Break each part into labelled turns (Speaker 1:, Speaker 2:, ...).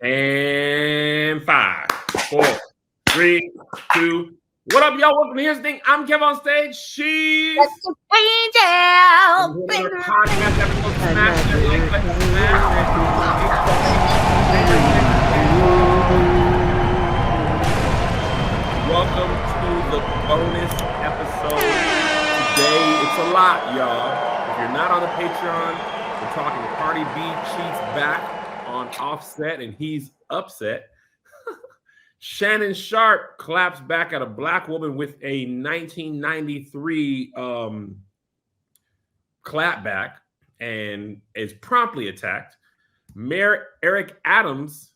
Speaker 1: And 5, 4, 3, 2. What up, y'all? Welcome to Here's the Thing. I'm Kev on stage. She's
Speaker 2: Angel.
Speaker 1: podcast episode. Smash that like button, smash it. Welcome to the bonus episode. Today, it's a lot, y'all. If you're not on the Patreon, we're talking Cardi B cheats back on Offset, and he's upset. Shannon Sharpe claps back at a black woman with a 1993 clapback and is promptly attacked. Mayor Eric Adams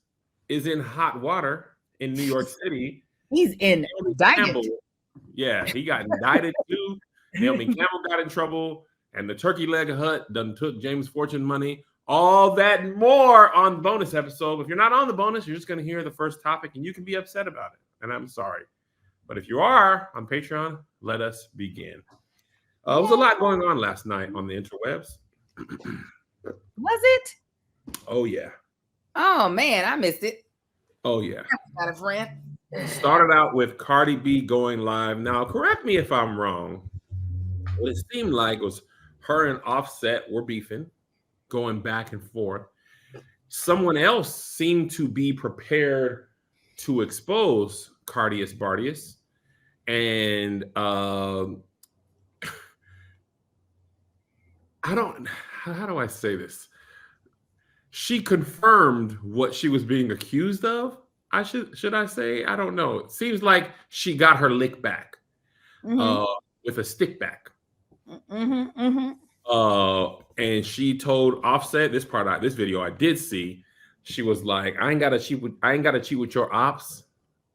Speaker 1: is in hot water in New York City.
Speaker 2: He's indicted.
Speaker 1: Yeah, he got indicted too. Naomi Campbell got in trouble, and the turkey leg hut done took James Fortune money. All that and more on the bonus episode. If you're not on the bonus, you're just going to hear the first topic, and you can be upset about it. And I'm sorry. But if you are on Patreon, let us begin. There was a lot going on last night on the interwebs.
Speaker 2: Was it?
Speaker 1: Oh, yeah.
Speaker 2: Oh, man, I missed it.
Speaker 1: Oh, yeah.
Speaker 2: Got a friend.
Speaker 1: Started out with Cardi B going live. Now, correct me if I'm wrong. What it seemed like was her and Offset were beefing, going back and forth. Someone else seemed to be prepared to expose Cardius Bardius. And how do I say this? She confirmed what she was being accused of. Should I say? I don't know. It seems like she got her lick back with a stick back. And she told Offset this video I did see. She was like, I ain't gotta cheat with your ops.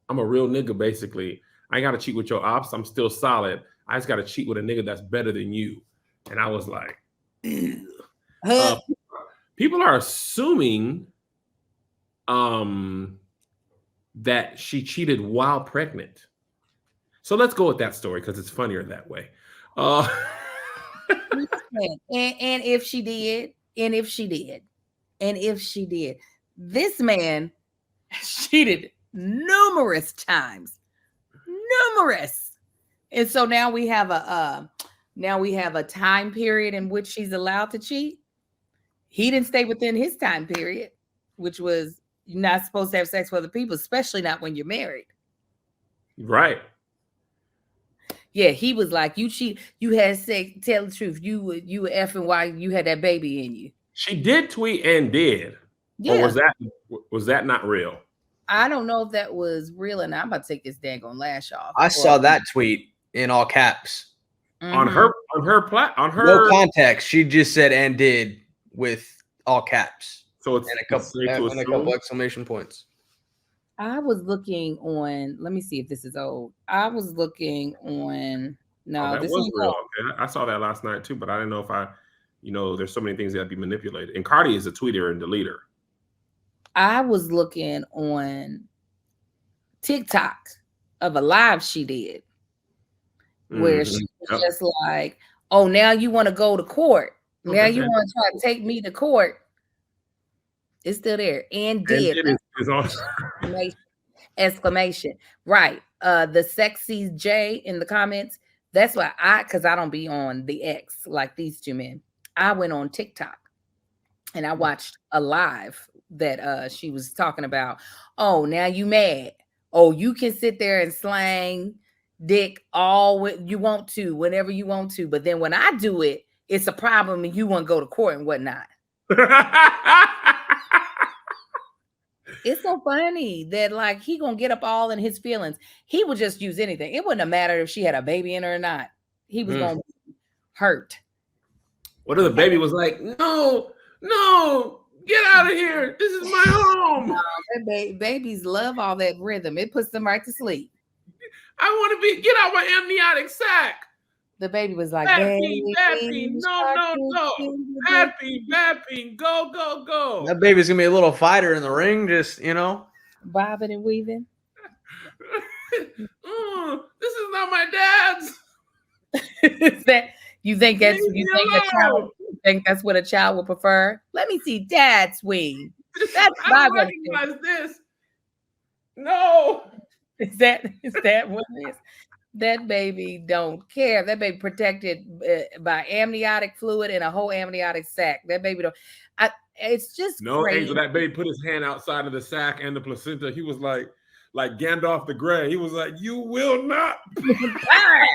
Speaker 1: I'm a real nigga, basically. I ain't gotta cheat with your ops. I'm still solid. I just gotta cheat with a nigga that's better than you. And I was like, people are assuming that she cheated while pregnant. So let's go with that story because it's funnier that way.
Speaker 2: And if she did, this man cheated numerous times, and so now we have a time period in which she's allowed to cheat. He didn't stay within his time period, which was you're not supposed to have sex with other people, especially not when you're married.
Speaker 1: Right.
Speaker 2: Yeah, he was like, you cheat, you had sex, tell the truth. You were effing while you had that baby in you.
Speaker 1: She did tweet and did. Yeah. Or was that not real?
Speaker 2: I don't know if that was real, and I'm about to take this daggone lash off.
Speaker 3: I saw that tweet in all caps.
Speaker 1: On her
Speaker 3: no context. She just said and did with all caps.
Speaker 1: So it's
Speaker 3: and a couple exclamation points.
Speaker 2: I was looking on. Let me see if this is old. I was looking on. No,
Speaker 1: this was real. Okay. I saw that last night too, but I didn't know if there's so many things that be manipulated. And Cardi is a tweeter and deleter.
Speaker 2: I was looking on TikTok of a live she did, where she was just like, "Oh, now you want to go to court? Now you want to try to take me to court?" It's still there. And did
Speaker 1: is awesome.
Speaker 2: Exclamation. Right. The sexy J in the comments. That's why because I don't be on the X like these two men. I went on TikTok and I watched a live that she was talking about. Oh, now you mad. Oh, you can sit there and slang dick all you want to, whenever you want to. But then when I do it, it's a problem and you want to go to court and whatnot. It's so funny that like he gonna get up all in his feelings. He would just use anything. It wouldn't have mattered if she had a baby in her or not. He was gonna be hurt.
Speaker 1: What if the baby was like, no, get out of here. This is my home.
Speaker 2: No, babies love all that rhythm. It puts them right to sleep.
Speaker 1: I want to get out my amniotic sac.
Speaker 2: The baby was like,
Speaker 1: bad bean, no. Bad bean, go.
Speaker 3: That baby's going to be a little fighter in the ring, just,
Speaker 2: bobbing and weaving.
Speaker 1: This is not my dad's.
Speaker 2: You think that's what a child would prefer? Let me see dad swing. That's
Speaker 1: I
Speaker 2: my
Speaker 1: don't
Speaker 2: benefit.
Speaker 1: recognize this. No.
Speaker 2: Is that what it is? That baby don't care. That baby protected by amniotic fluid and a whole amniotic sac. That baby don't. It's just
Speaker 1: No,
Speaker 2: crazy.
Speaker 1: Angel, that baby put his hand outside of the sac and the placenta. He was like Gandalf the Grey. He was like, "You will not
Speaker 2: pass."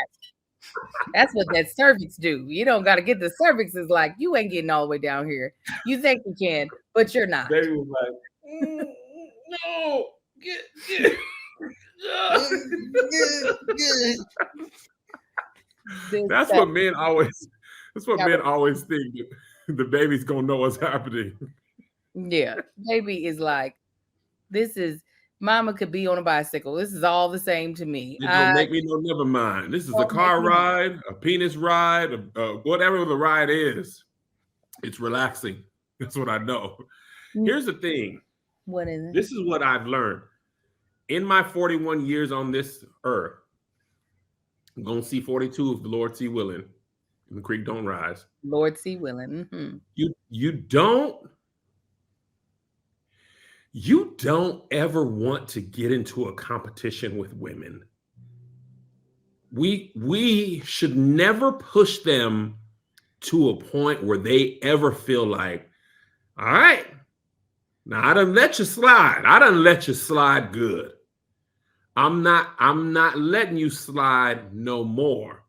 Speaker 2: That's what that cervix do. You don't got to get the cervix. Is like you ain't getting all the way down here. You think you can, but you're not.
Speaker 1: Baby was like, "No, get." That's what men always. That's what men always think. The baby's gonna know what's happening.
Speaker 2: Yeah, baby is like, this is mama could be on a bicycle. This is all the same to me.
Speaker 1: It don't make me no never mind. This is a car ride, a penis ride, whatever the ride is. It's relaxing. That's what I know. Here's the thing.
Speaker 2: What is it?
Speaker 1: This is what I've learned. In my 41 years on this earth, I'm going to see 42 if the Lord see willing. And the creek don't rise.
Speaker 2: Lord see willing. Mm-hmm.
Speaker 1: You don't ever want to get into a competition with women. We should never push them to a point where they ever feel like, all right, now I done let you slide. I done let you slide good. I'm not letting you slide no more,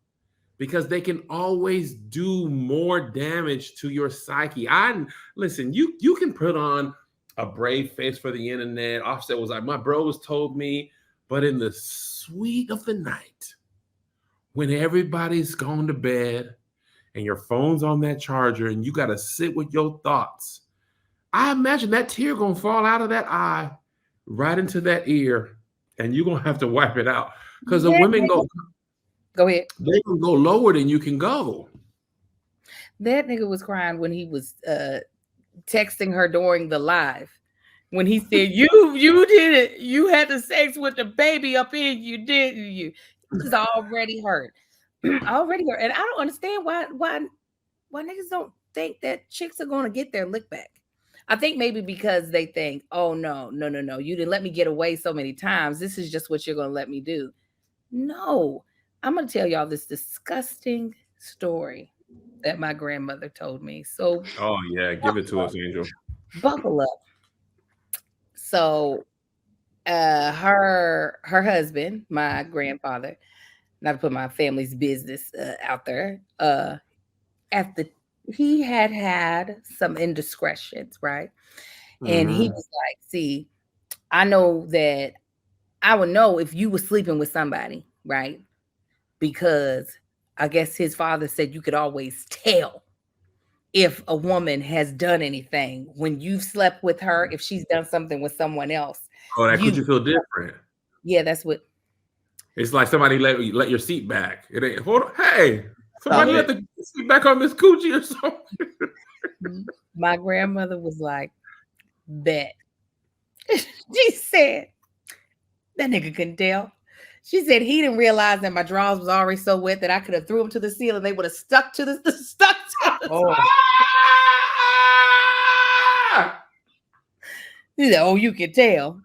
Speaker 1: because they can always do more damage to your psyche. Listen, you can put on a brave face for the internet. Offset was like, my bros told me, but in the sweet of the night, when everybody's gone to bed and your phone's on that charger and you got to sit with your thoughts, I imagine that tear gonna fall out of that eye right into that ear, and you're gonna have to wipe it out, because the women go
Speaker 2: ahead.
Speaker 1: They can go lower than you can go.
Speaker 2: That nigga was crying when he was texting her during the live, when he said, you did it. You had the sex with the baby up in you, didn't you? He's already hurt. Already hurt. And I don't understand why niggas don't think that chicks are gonna get their lick back. I think maybe because they think, oh no, you didn't let me get away so many times. This is just what you're gonna let me do. No, I'm gonna tell y'all this disgusting story that my grandmother told me. So,
Speaker 1: oh yeah, give it to us, Angel.
Speaker 2: Buckle up. So, her husband, my grandfather, not to put my family's business out there, he had some indiscretions, right? And he was like, see, I know that I would know if you were sleeping with somebody, right? Because I guess his father said you could always tell if a woman has done anything when you've slept with her, if she's done something with someone else.
Speaker 1: Oh, that could you feel different.
Speaker 2: Yeah, that's what.
Speaker 1: It's like somebody let your seat back. It ain't, hold on, hey, somebody let the seat back on this coochie or something.
Speaker 2: My grandmother was like, bet. She said, that nigga couldn't tell. She said he didn't realize that my drawers was already so wet that I could have threw them to the ceiling. They would have stuck to the He said, oh, you can tell.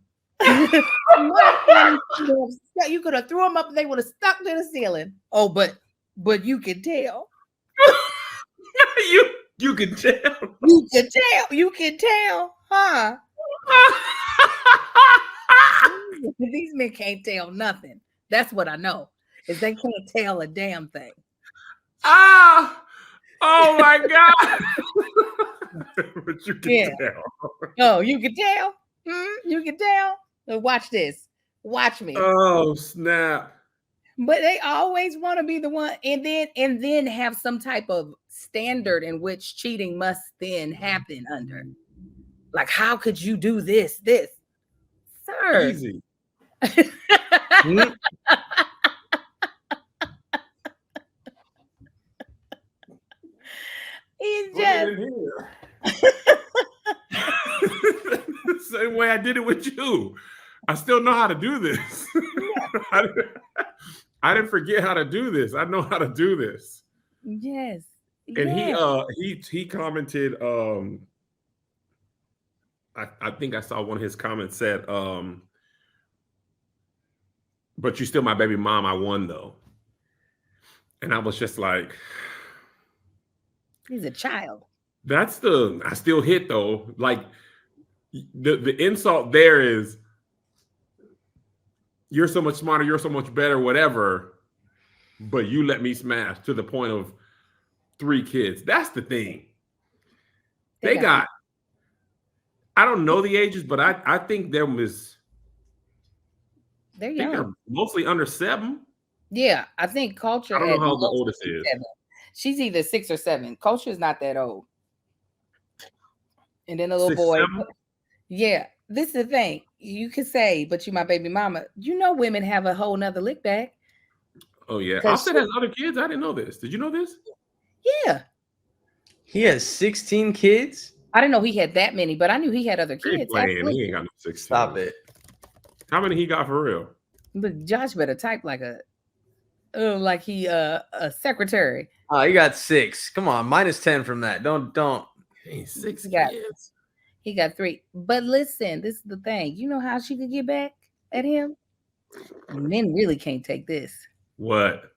Speaker 2: You could have threw them up and they would have stuck to the ceiling. Oh, but you can tell.
Speaker 1: you can tell.
Speaker 2: You can tell. You can tell, huh? These men can't tell nothing. That's what I know, is they can't tell a damn thing.
Speaker 1: Oh my God. But you can tell.
Speaker 2: Oh, you can tell? You can tell? Watch this. Watch me.
Speaker 1: Oh, snap.
Speaker 2: But they always want to be the one, and then have some type of standard in which cheating must then happen under. Like, how could you do this? Sir.
Speaker 1: Easy.
Speaker 2: He's just
Speaker 1: same way I did it with you. I still know how to do this. I didn't forget how to do this. I know how to do this.
Speaker 2: Yes.
Speaker 1: And he commented I think I saw one of his comments said, but you still my baby mom. I won though. And I was just like,
Speaker 2: He's a child.
Speaker 1: I still hit though. Like the insult there is, you're so much smarter, you're so much better, whatever, but you let me smash to the point of 3 kids. That's the thing. They got, I don't know the ages, but I think they're young. They're mostly under 7.
Speaker 2: Yeah, I think Culture.
Speaker 1: I don't know how the oldest is.
Speaker 2: 7. She's either 6 or 7. Culture is not that old. And then a little
Speaker 1: 6,
Speaker 2: boy.
Speaker 1: 7?
Speaker 2: Yeah, this is the thing. You could say, but you my baby mama. You know, women have a whole nother lick back.
Speaker 1: Oh yeah, Offset has other kids. I didn't know this. Did you know this?
Speaker 2: Yeah,
Speaker 3: he has 16 kids.
Speaker 2: I didn't know he had that many, but I knew he had other kids.
Speaker 1: He ain't got no 16.
Speaker 3: Stop it.
Speaker 1: How many he got for real?
Speaker 2: But Josh better type like he a secretary.
Speaker 3: Oh, he got 6. Come on, minus 10 from that. Don't.
Speaker 1: Hey, 6 kids.
Speaker 2: He got 3. But listen, this is the thing. You know how she could get back at him? Men really can't take this.
Speaker 1: What?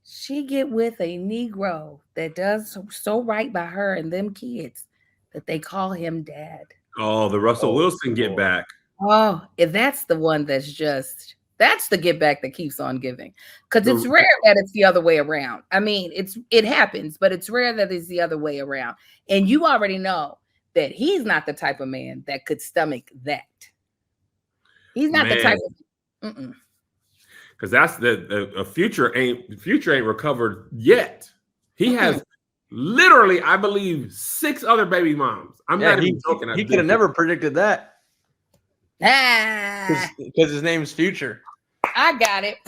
Speaker 2: She get with a Negro that does so right by her and them kids that they call him dad.
Speaker 1: Oh, the Russell Wilson get back.
Speaker 2: Oh, if that's the one that's the get back that keeps on giving. Because it's rare that it's the other way around. I mean, it happens, but it's rare that it's the other way around. And you already know that he's not the type of man that could stomach that. He's not the type of
Speaker 1: because that's the Future ain't recovered yet. He has literally, I believe, 6 other baby moms. I'm not even joking.
Speaker 3: He could have never predicted that.
Speaker 2: Ah,
Speaker 3: because his name's Future.
Speaker 2: I got it.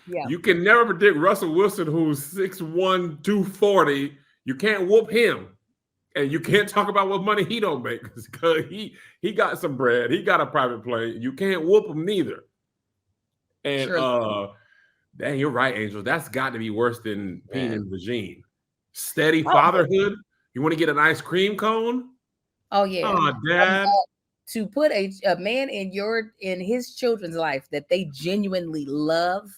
Speaker 2: Yeah.
Speaker 1: You can never predict Russell Wilson, who's 6'1", 240. You can't whoop him. And you can't talk about what money he don't make because he got some bread. He got a private plane. You can't whoop him neither. And dang, you're right, Angel. That's got to be worse than being in Regine. Steady fatherhood. You want to get an ice cream cone?
Speaker 2: Oh yeah.
Speaker 1: Oh, Dad.
Speaker 2: To put a man in his children's life that they genuinely love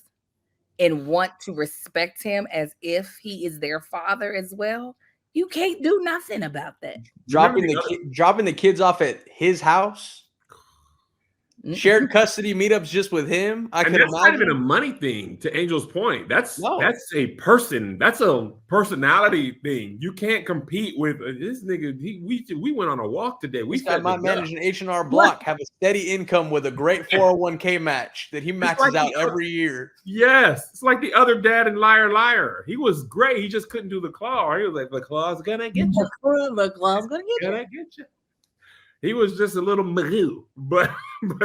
Speaker 2: and want to respect him as if he is their father as well. You can't do nothing about that.
Speaker 3: Dropping the kids off at his house. Shared custody meetups just with him.
Speaker 1: That's not even a money thing. To Angel's point, that's a person. That's a personality thing. You can't compete with this nigga. We went on a walk today. We
Speaker 3: might manage an H&R Block, have a steady income with a great 401k match that he maxes out every year.
Speaker 1: Yes, it's like the other dad in Liar Liar. He was great. He just couldn't do the claw. He was like, the claw's gonna get you.
Speaker 2: The claw's gonna get you.
Speaker 1: He was just a little magoo, but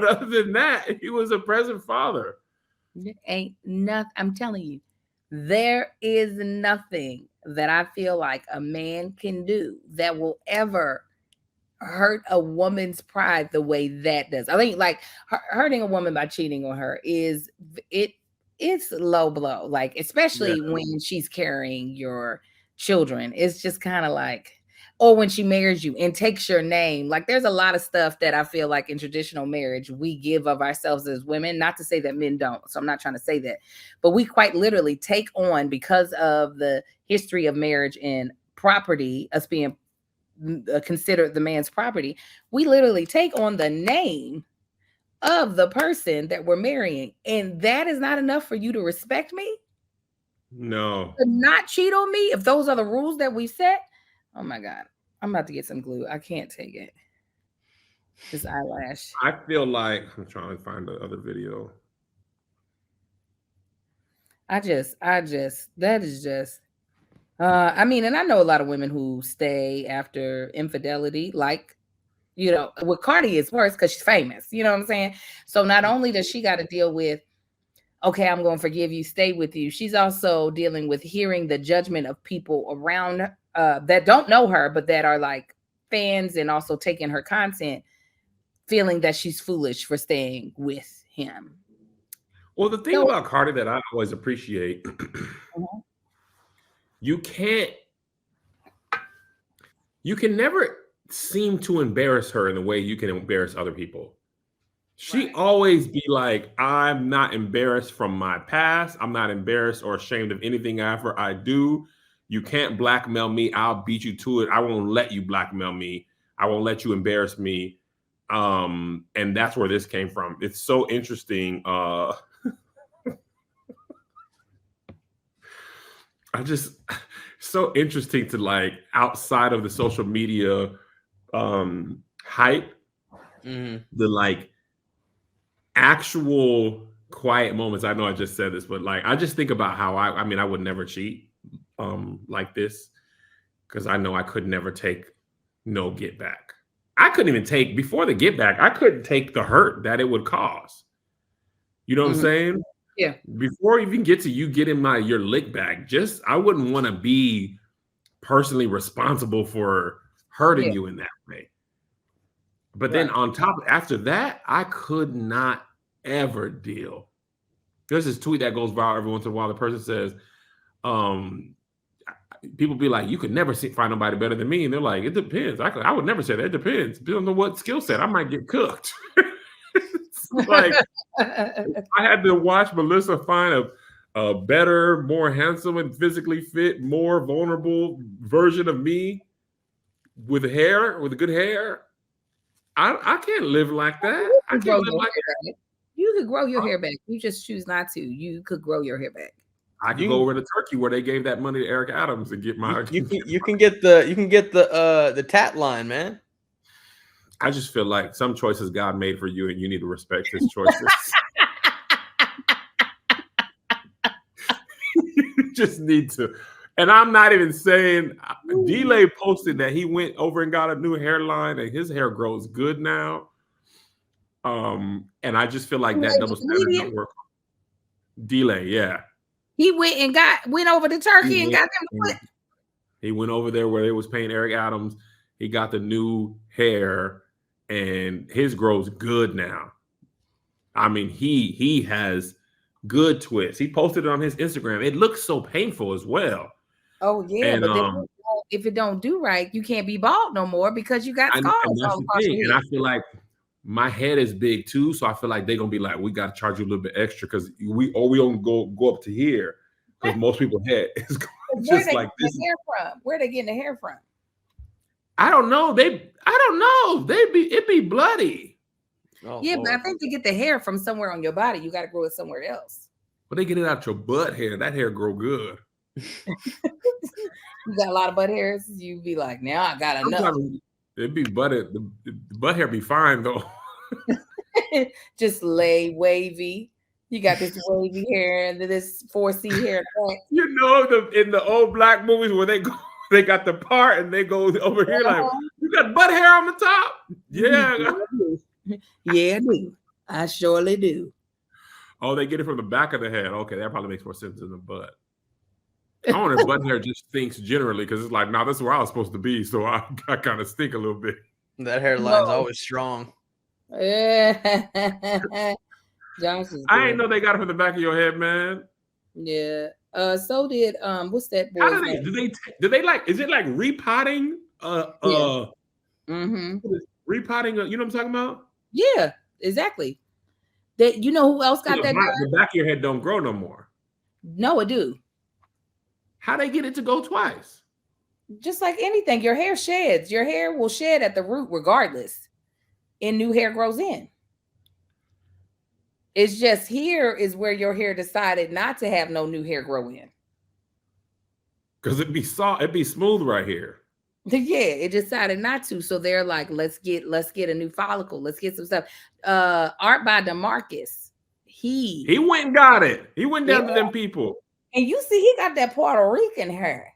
Speaker 1: other than that, he was a present father.
Speaker 2: Ain't nothing. I'm telling you, there is nothing that I feel like a man can do that will ever hurt a woman's pride the way that does. I think like hurting a woman by cheating on her it's low blow. Like especially when she's carrying your children, it's just kind of like. Or when she marries you and takes your name. Like there's a lot of stuff that I feel like in traditional marriage, we give of ourselves as women, not to say that men don't. So I'm not trying to say that, but we quite literally take on, because of the history of marriage and property, us being considered the man's property, we literally take on the name of the person that we're marrying. And that is not enough for you to respect me?
Speaker 1: No.
Speaker 2: To not cheat on me if those are the rules that we set? Oh my God. I'm about to get some glue. I can't take it. This eyelash.
Speaker 1: I feel like I'm trying to find the other video.
Speaker 2: I mean, and I know a lot of women who stay after infidelity, like, you know, with Cardi it's worse because she's famous. You know what I'm saying? So not only does she got to deal with, okay, I'm going to forgive you, stay with you. She's also dealing with hearing the judgment of people around that don't know her, but that are like fans and also taking her content, feeling that she's foolish for staying with him.
Speaker 1: Well, the thing about Cardi that I always appreciate, you can't you can never seem to embarrass her in the way you can embarrass other people. She always be like, I'm not embarrassed from my past. I'm not embarrassed or ashamed of anything I do. You can't blackmail me. I'll beat you to it. I won't let you blackmail me. I won't let you embarrass me. And that's where this came from. It's so interesting. So interesting to like outside of the social media hype, the like actual quiet moments. I know I just said this, but like I just think about how I mean I would never cheat like this because I know I could never take no get back. I couldn't even take before the get back. I couldn't take the hurt that it would cause. You know what I'm saying?
Speaker 2: Yeah.
Speaker 1: Before you even get to you getting your lick back, just I wouldn't want to be personally responsible for hurting you in that way. But then on top, after that, I could not ever deal. There's this tweet that goes viral every once in a while. The person says, people be like, you could never find nobody better than me. And they're like, it depends. I would never say that. It depends. Depends on what skill set. I might get cooked. Like, I had to watch Melissa find a better, more handsome and physically fit, more vulnerable version of me with good hair. I can't live like that. I can't live like that.
Speaker 2: You could grow your hair back. You just choose not to. You could grow your hair back.
Speaker 1: I could go over to Turkey where they gave that money to Eric Adams and get my.
Speaker 3: You can get the tat line, man.
Speaker 1: I just feel like some choices God made for you, and you need to respect His choices. You just need to. And I'm not even saying. D-Lay posted that he went over and got a new hairline, and his hair grows good now. And I just feel like that double standard don't work. D-Lay, yeah.
Speaker 2: He went over to Turkey and got them.
Speaker 1: He went over there where they was paying Eric Adams. He got the new hair, and his grows good now. I mean, he has good twists. He posted it on his Instagram. It looks so painful as well.
Speaker 2: Oh yeah, and, but then if it don't do right, you can't be bald no more because you got scars.
Speaker 1: And that's the thing. And I feel like my head is big too, so I feel like they're gonna be like, we got to charge you a little bit extra because we only go up to here because most people's head is just like this.
Speaker 2: Where they getting the hair from?
Speaker 1: I don't know. It be bloody.
Speaker 2: Oh, yeah, Lord. But I think to get the hair from somewhere on your body, you got to grow it somewhere else.
Speaker 1: But they get it out your butt hair. That hair grow good.
Speaker 2: You got a lot of butt hairs. You be like, now I got enough.
Speaker 1: It'd be butted. The butt hair be fine though.
Speaker 2: Just lay wavy. You got this wavy hair and this 4C hair.
Speaker 1: You know, in the old black movies where they got the part and they go over here like, you got butt hair on the top. Yeah.
Speaker 2: Yeah, I do. I surely do.
Speaker 1: Oh, they get it from the back of the head. Okay, that probably makes more sense than the butt. I wonder if butt hair just stinks generally because it's like, this is where I was supposed to be, so I kind of stink a little bit.
Speaker 3: That hairline's always strong.
Speaker 2: Yeah.
Speaker 1: I ain't know they got it from the back of your head, man.
Speaker 2: Yeah. So did what's that boy?
Speaker 1: How do they like? Is it like repotting? Repotting. You know what I'm talking about?
Speaker 2: Yeah, exactly. That you know who else got that?
Speaker 1: The back of your head don't grow no more.
Speaker 2: No, it do.
Speaker 1: How they get it to go twice?
Speaker 2: Just like anything, your hair sheds. Your hair will shed at the root regardless, and new hair grows in. It's just here is where your hair decided not to have no new hair grow in.
Speaker 1: Because it'd be smooth right here.
Speaker 2: Yeah, it decided not to. So they're like, let's get a new follicle. Let's get some stuff. Art by DeMarcus. He
Speaker 1: went and got it. He went down to them people.
Speaker 2: And you see, he got that Puerto Rican hair.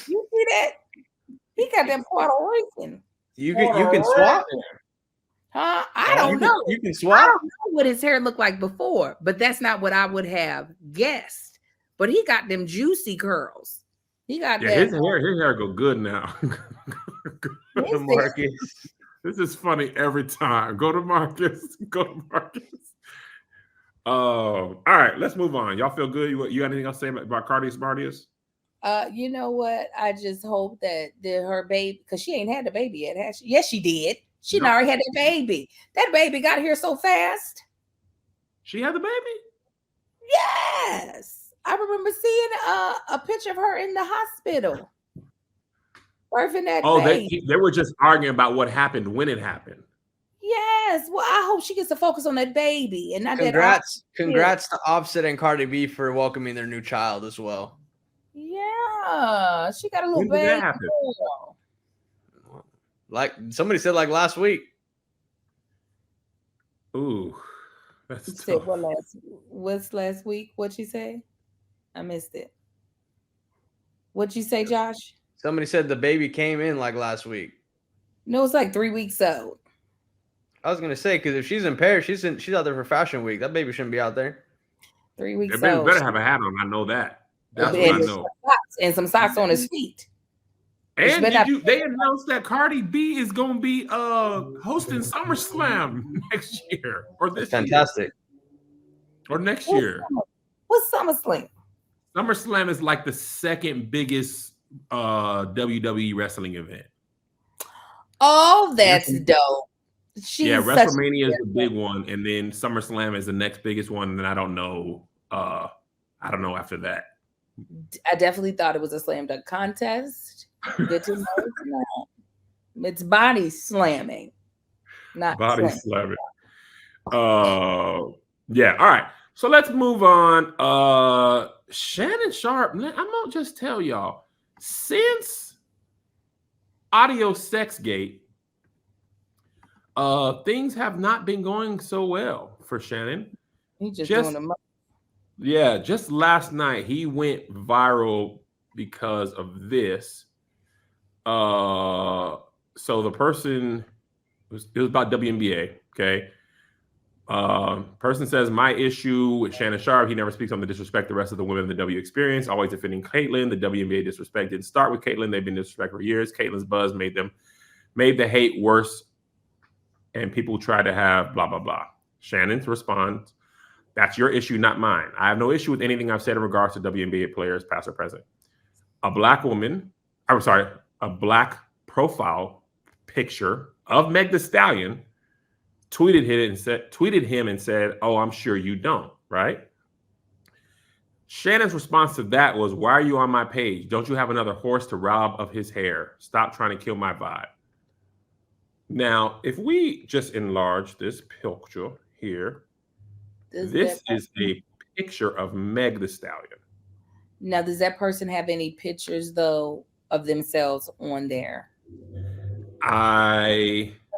Speaker 2: You see that? He got that Puerto Rican.
Speaker 3: You can swap.
Speaker 2: Huh? I don't know.
Speaker 3: You can swap.
Speaker 2: I don't know what his hair looked like before, but that's not what I would have guessed. But he got them juicy curls. He got that.
Speaker 1: His hair go good now. Go to Marcus. This is funny every time. Go to Marcus. All right, let's move on. Y'all feel good? You got anything else to say about Cardi Smartiest?
Speaker 2: You know what? I just hope that her baby, because she ain't had the baby yet, has she? Yes, she did. She
Speaker 1: Nope.
Speaker 2: already had that baby. That baby got here so fast.
Speaker 1: She had the baby?
Speaker 2: Yes. I remember seeing a picture of her in the hospital. Birthing that baby.
Speaker 1: They were just arguing about what happened when it happened.
Speaker 2: Yes. Well, I hope she gets to focus on that baby and not
Speaker 3: congrats to Offset and Cardi B for welcoming their new child as well.
Speaker 2: Yeah, she got a little
Speaker 1: When did
Speaker 2: baby
Speaker 1: that happen?
Speaker 2: girl.
Speaker 3: Like somebody said, like last week.
Speaker 1: Ooh, that's
Speaker 2: You
Speaker 1: tough.
Speaker 2: said what's last week? What'd you say? I missed it. What'd you say, Josh?
Speaker 3: Somebody said the baby came in like last week.
Speaker 2: No, it's like 3 weeks old.
Speaker 3: I was gonna say, because if she's in Paris, she's out there for Fashion Week. That baby shouldn't be out there.
Speaker 2: 3 weeks
Speaker 1: That baby
Speaker 2: old.
Speaker 1: better have a hat on. I know that. That's what I know.
Speaker 2: And some socks on his feet.
Speaker 1: And they announced that Cardi B is going to be hosting SummerSlam next year or this
Speaker 3: fantastic.
Speaker 1: Year. Or next year.
Speaker 2: What's SummerSlam?
Speaker 1: SummerSlam is like the second biggest WWE wrestling event.
Speaker 2: Oh, that's dope.
Speaker 1: WrestleMania is the big one, and then SummerSlam is the next biggest one, and then I don't know after that.
Speaker 2: I definitely thought it was a slam dunk contest. Good to know it's not. It's body slamming, not
Speaker 1: body slamming. Yeah. All right. So let's move on. Shannon Sharpe. I'm gonna just tell y'all, since Audio Sexgate, things have not been going so well for Shannon.
Speaker 2: He just doing the most.
Speaker 1: Yeah, just last night he went viral because of this. So the person it was about WNBA. Okay. Person says, my issue with Shannon Sharpe, he never speaks on the disrespect the rest of the women in the W experience, always defending Caitlyn. The WNBA disrespect didn't start with Caitlyn. They've been disrespected for years. Caitlyn's buzz made the hate worse, and people try to have blah, blah, blah. Shannon's response, that's your issue, not mine. I have no issue with anything I've said in regards to WNBA players, past or present. A black profile picture of Meg Thee Stallion tweeted him and said, oh, I'm sure you don't, right? Shannon's response to that was, why are you on my page? Don't you have another horse to rob of his hair? Stop trying to kill my vibe. Now, if we just enlarge this picture here, this is a picture of Meg Thee Stallion.
Speaker 2: Now, does that person have any pictures, though, of themselves on there?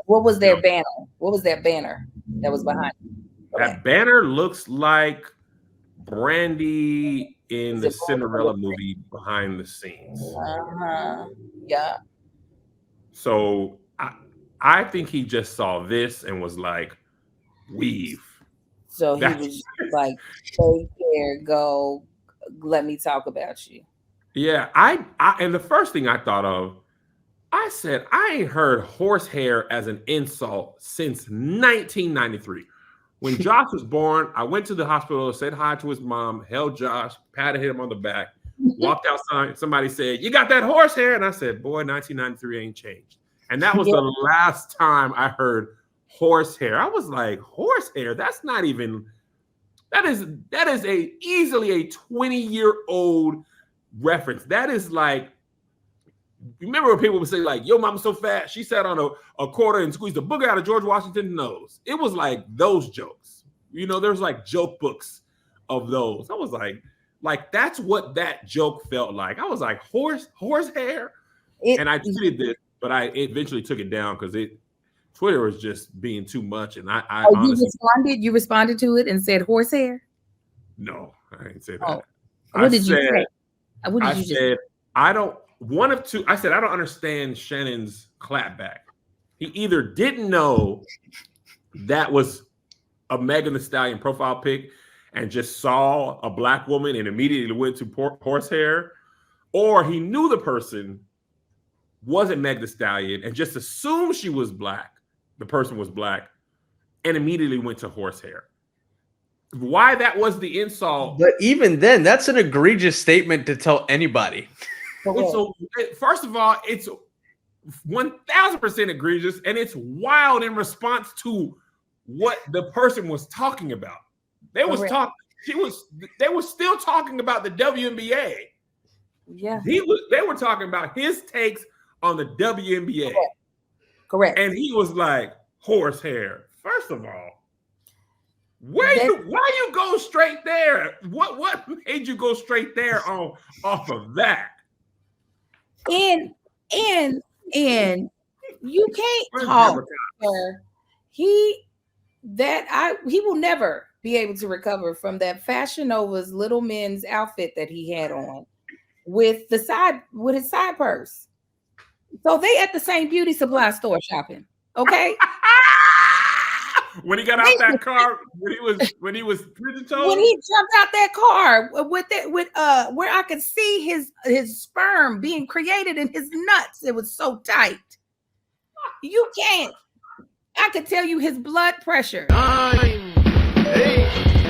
Speaker 2: What was their banner? What was that banner that was behind it?
Speaker 1: That banner looks like Brandy in the Cinderella movie behind the scenes.
Speaker 2: Yeah.
Speaker 1: So I think he just saw this and was like, weave.
Speaker 2: So he was like, take care, go, let me talk about you.
Speaker 1: Yeah, and the first thing I thought of, I said, I ain't heard horsehair as an insult since 1993. When Josh was born, I went to the hospital, said hi to his mom, held Josh, patted him on the back, walked outside. Somebody said, you got that horsehair? And I said, boy, 1993 ain't changed. And that was the last time I heard horsehair. I was like, horsehair? That's not even, that is easily a 20-year-old reference. That is like, remember when people would say like, yo, mama's so fat, she sat on a quarter and squeezed the booger out of George Washington's nose. It was like those jokes. You know, there's like joke books of those. I was like that's what that joke felt like. I was like, horsehair? And I tweeted this, but I eventually took it down because Twitter was just being too much. And I honestly
Speaker 2: you responded to it and said horsehair?
Speaker 1: No, I didn't say that.
Speaker 2: What did you say? What did you say?
Speaker 1: I don't. One of two. I said I don't understand Shannon's clapback. He either didn't know that was a Megan Thee Stallion profile pic and just saw a black woman and immediately went to horsehair, or he knew the person wasn't Meg Thee Stallion and just assumed she was black. The person was black and immediately went to horsehair. why that was the insult.
Speaker 3: But even then, that's an egregious statement to tell anybody.
Speaker 1: First of all, it's 1,000% egregious, and it's wild in response to what the person was talking about. They was talking. They were still talking about the WNBA.
Speaker 2: Yeah,
Speaker 1: they were talking about his takes on the WNBA.
Speaker 2: Correct.
Speaker 1: And he was like, horsehair. First of all, why you go straight there? What made you go straight there off of that?
Speaker 2: And you can't talk. He will never be able to recover from that Fashion Nova's Little Men's outfit that he had on with his side purse. So they at the same beauty supply store shopping. Okay.
Speaker 1: When he got out that car, when he was pigeon-toed?
Speaker 2: When he jumped out that car with where I could see his sperm being created in his nuts. It was so tight. You can't. I could tell you his blood pressure.
Speaker 3: 9, 8.